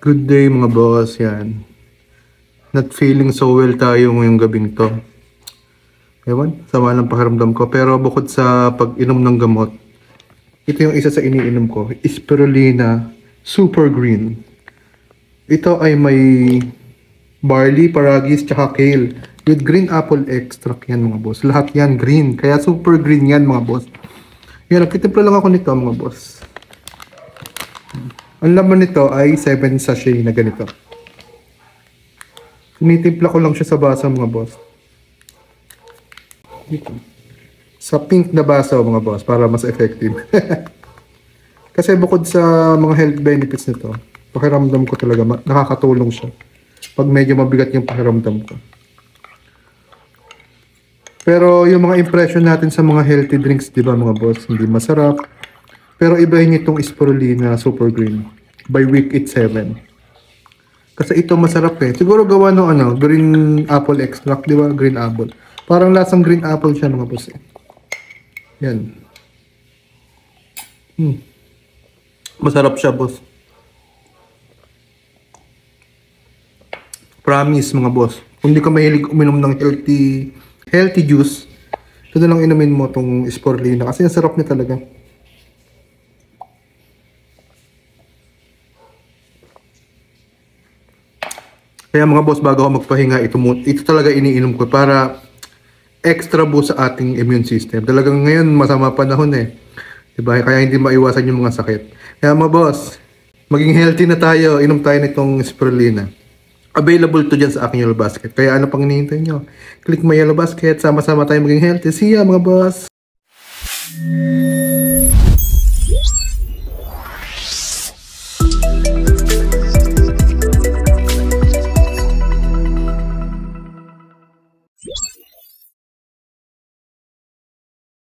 Good day mga boss, yan. Not feeling so well tayo ngayong gabing to. Ewan, sama ng pakiramdam ko. Pero bukod sa pag-inom ng gamot, ito yung isa sa iniinom ko. Spirulina Super Green. Ito ay may barley, paragis, tsaka kale. With green apple extract yan mga boss. Lahat yan green. Kaya super green yan mga boss. Yan, nagtitimpla lang ako nito mga boss. Ang laman nito ay 7 sachet na ganito. Tinitimpla ko lang siya sa baso mga boss. Dito. Sa pink na baso mga boss para mas effective. Kasi bukod sa mga health benefits nito, pakiramdam ko talaga nakakatulong siya. Pag medyo mabigat yung pakiramdam ko. Pero yung mga impression natin sa mga healthy drinks, di ba mga boss, hindi masarap. Pero ibahin itong Spirulina Super Green by week 7. Kasi ito masarap eh. Siguro gawa ng green apple extract, di ba? Green apple. Parang lasang green apple siya mga boss eh. Yan. Masarap siya boss. Promise mga boss. Kung di ka mahilig uminom ng healthy juice, ito na lang inumin mo tong Spirulina kasi ang sarap niya talaga. Kaya mga boss, bago ako magpahinga, ito talaga iniinom ko para extra boost sa ating immune system. Talagang ngayon, masama panahon eh. Diba? Kaya hindi maiwasan yung mga sakit. Kaya mga boss, maging healthy na tayo. Inom tayo nitong Spirulina. Available to dyan sa aking Yellow Basket. Kaya ano pang hinihintay nyo? Click my Yellow Basket. Sama-sama tayo maging healthy. See ya mga boss!